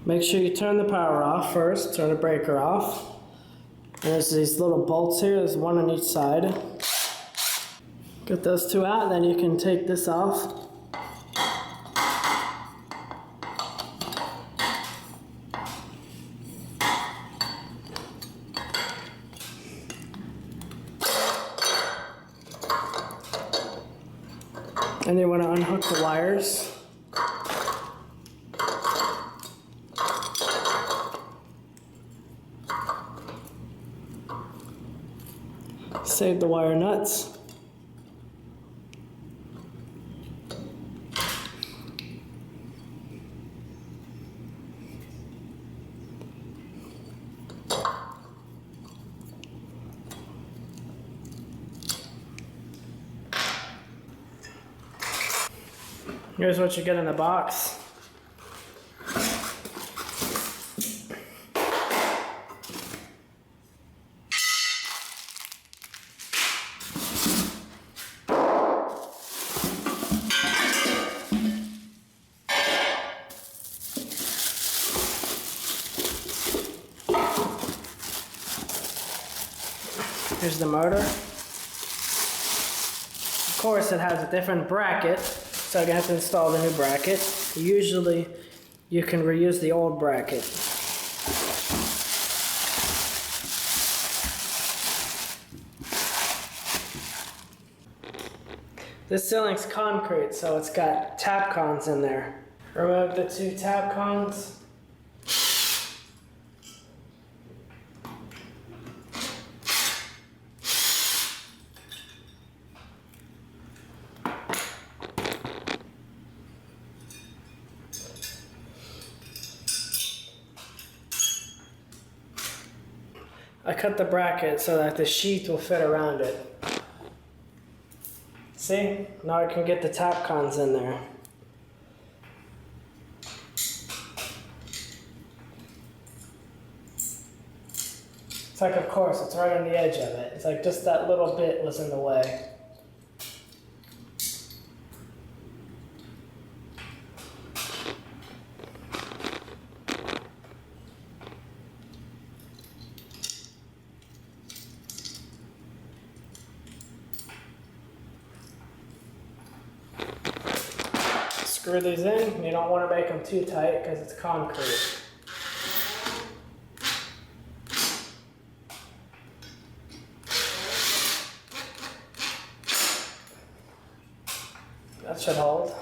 Make sure you turn the power off first, turn the breaker off. There's these little bolts here, there's one on each side. Get those two out, then you can take this off. And you want to unhook the wires. Save the wire nuts. Here's what you get in the box. Here's the motor. Of course, it has a different bracket, so I'm gonna have to install the new bracket. Usually, you can reuse the old bracket. This ceiling's concrete, so it's got tap cons in there. Remove the two tap cons. I cut the bracket so that the sheath will fit around it. See? Now I can get the tap cons in there. It's like, of course, it's right on the edge of it. It's like just that little bit was in the way. Screw these in. You don't want to make them too tight because it's concrete. That should hold.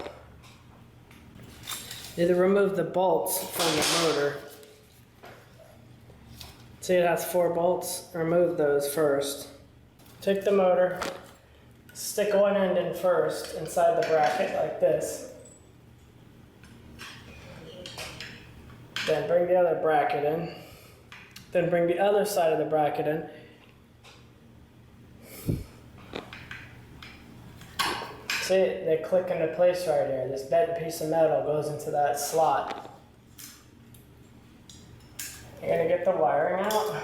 Either remove the bolts from the motor. See, it has 4 bolts. Remove those first. Take the motor, stick one end in first inside the bracket like this. Then bring the other bracket in. Then bring the other side of the bracket in. See, they click into place right here. This bent piece of metal goes into that slot. You're going to get the wiring out.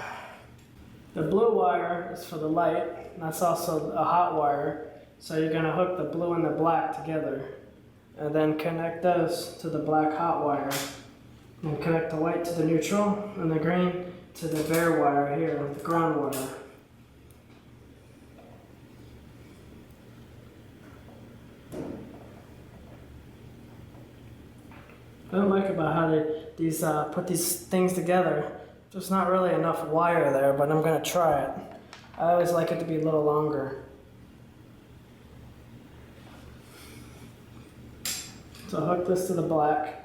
The blue wire is for the light. That's also a hot wire. So you're going to hook the blue and the black together. And then connect those to the black hot wire. And connect the white to the neutral and the green to the bare wire here, the ground wire. I don't like about how they put these things together. There's not really enough wire there, but I'm going to try it. I always like it to be a little longer. So hook this to the black.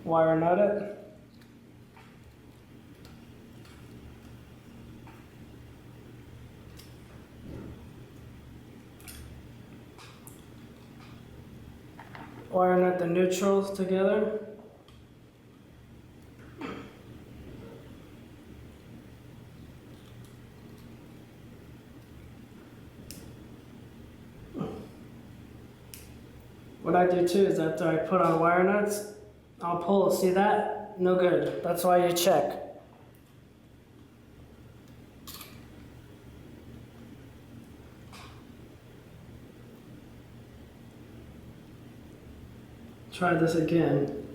Wire nut it. Wire nut the neutrals together. What I do too is after I put on wire nuts, I'll pull. See that? No good. That's why you check. Try this again.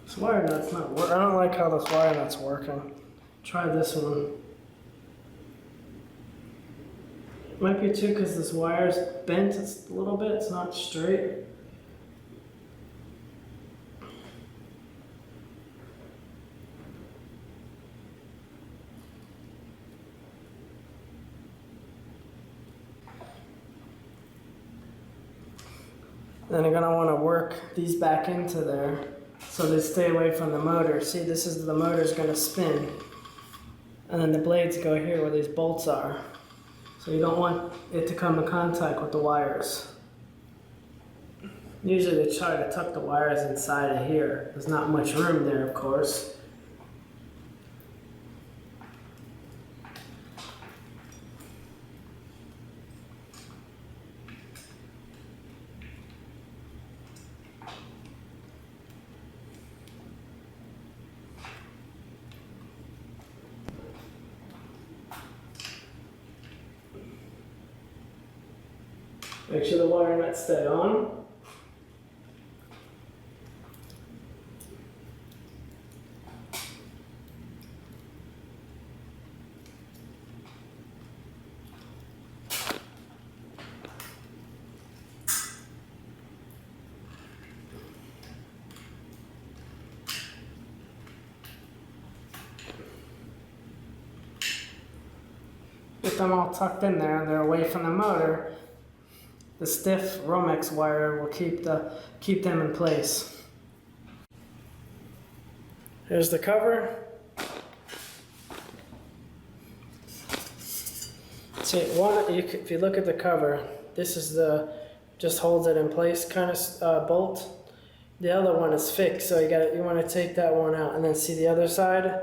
This wire nut's not working. I don't like how this wire nut's working. Try this one. Might be too because this wire's bent a little bit, it's not straight. Then you're gonna wanna work these back into there so they stay away from the motor. See, this is the motor's gonna spin. And then the blades go here where these bolts are. So you don't want it to come in contact with the wires. Usually they try to tuck the wires inside of here. There's not much room there, of course. Make sure the wire nuts stay on. Get them all tucked in there and they're away from the motor. The stiff Romex wire will keep them in place. Here's the cover. See, if you look at the cover, this is just holds it in place kind of bolt. The other one is fixed, so you want to take that one out, and then see the other side.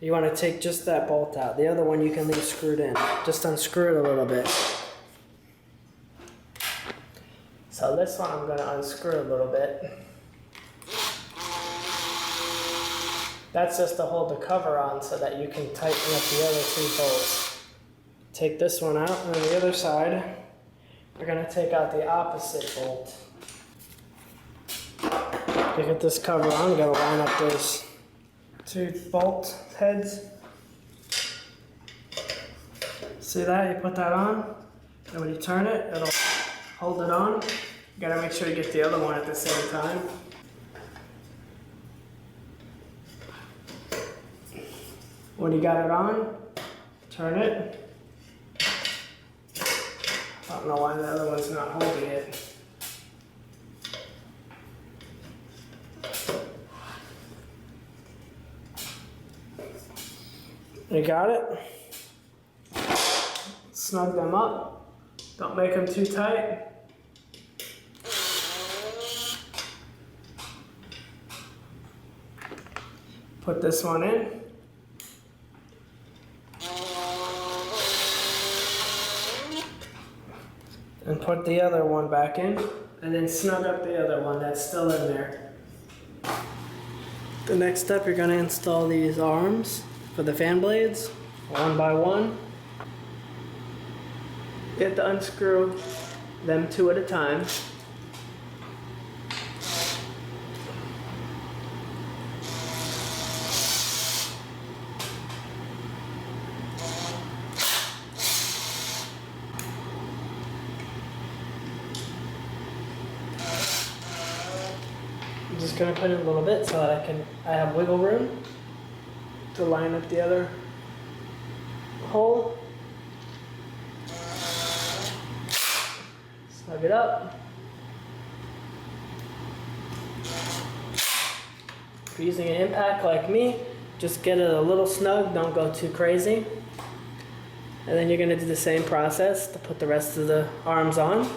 You want to take just that bolt out. The other one you can leave screwed in. Just unscrew it a little bit. So this one I'm going to unscrew a little bit. That's just to hold the cover on so that you can tighten up the other two bolts. Take this one out, and on the other side, we're going to take out the opposite bolt. To get this cover on, I'm going to line up those two bolt heads. See that? You put that on, and when you turn it, it'll hold it on. You gotta make sure you get the other one at the same time. When you got it on, turn it. I don't know why the other one's not holding it. You got it? Snug them up. Don't make them too tight. Put this one in. And put the other one back in. And then snug up the other one that's still in there. The next step, you're going to install these arms for the fan blades, one by one. You have to unscrew them two at a time. I'm just going to put it a little bit so that I have wiggle room to line up the other hole. Snug it up. If you're using an impact like me, just get it a little snug, don't go too crazy. And then you're going to do the same process to put the rest of the arms on.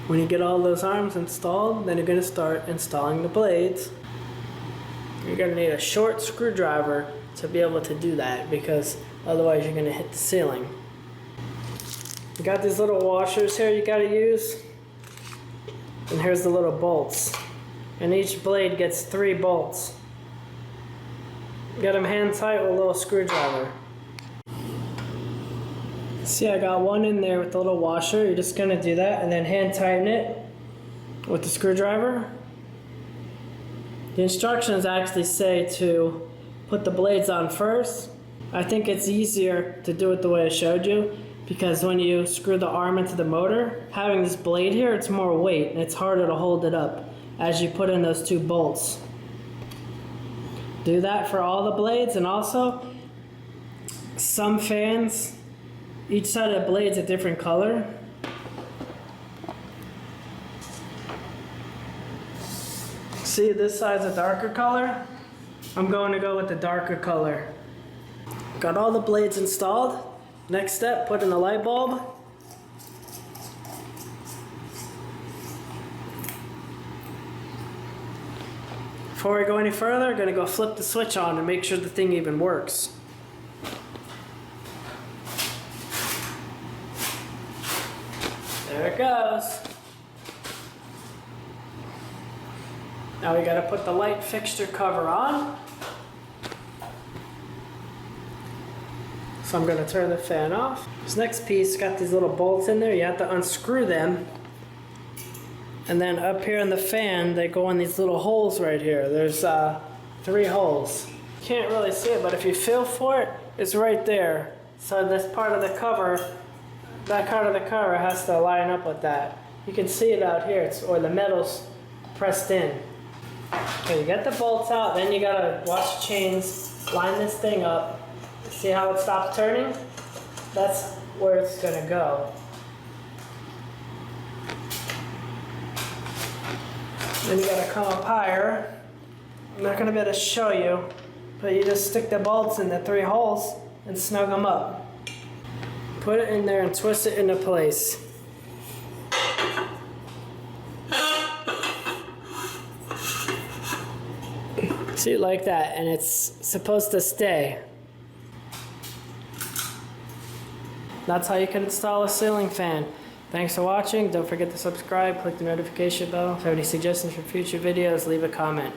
When you get all those arms installed, then you're going to start installing the blades. You're going to need a short screwdriver to be able to do that, because otherwise you're going to hit the ceiling. You got these little washers here you got to use, and here's the little bolts. And each blade gets 3 bolts. Get them hand tight with a little screwdriver. See, I got one in there with the little washer. You're just gonna do that and then hand tighten it with the screwdriver. The instructions actually say to put the blades on first. I think it's easier to do it the way I showed you because when you screw the arm into the motor, having this blade here, it's more weight and it's harder to hold it up as you put in those 2 bolts. Do that for all the blades, and also some fans, each side of the blade's a different color. See, this side's a darker color. I'm going to go with the darker color. Got all the blades installed. Next step, put in the light bulb. Before we go any further, I'm going to go flip the switch on and make sure the thing even works. There it goes. Now we got to put the light fixture cover on. So I'm going to turn the fan off. This next piece got these little bolts in there. You have to unscrew them. And then up here in the fan, they go in these little holes right here. There's 3 holes. You can't really see it, but if you feel for it, it's right there. So this part of the cover, that part of the cover has to line up with that. You can see it out here, or the metal's pressed in. Okay, you get the bolts out, then you gotta watch the chains, line this thing up. See how it stops turning? That's where it's gonna go. Then you gotta come up higher. I'm not gonna be able to show you, but you just stick the bolts in the 3 holes and snug them up. Put it in there and twist it into place. See it like that, and it's supposed to stay. That's how you can install a ceiling fan. Thanks for watching. Don't forget to subscribe, click the notification bell. If you have any suggestions for future videos, leave a comment.